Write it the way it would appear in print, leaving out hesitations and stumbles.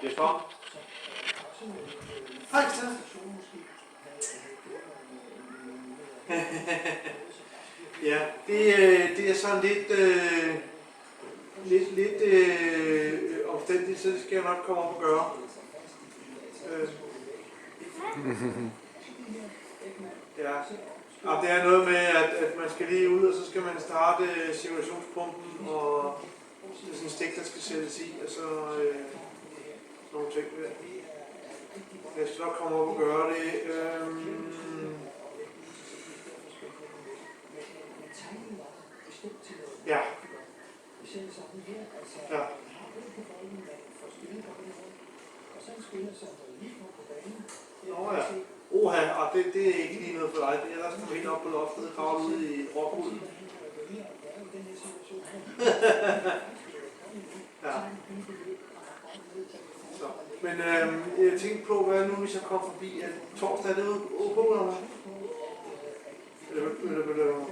Jesper? Hej, Jesper. Ja, det er sådan lidt omstændigt, så det skal jeg nok komme op og gøre. Ja. Og det er noget med, at man skal lige ud, og så skal man starte cirkulationspumpen, og det er sådan en stik, der skal sættes i, og så nogle ting der. Jeg skal nok komme op og gøre det. Ja. Ja. Nå ja. Oha, og det er ikke lige noget for dig. Det er ellers kommer helt op på loftet og kravle ud i råbruden. Ja. Så. Men jeg tænkte på, hvad nu hvis jeg kommer forbi torsdag, er det ude på, eller hvad?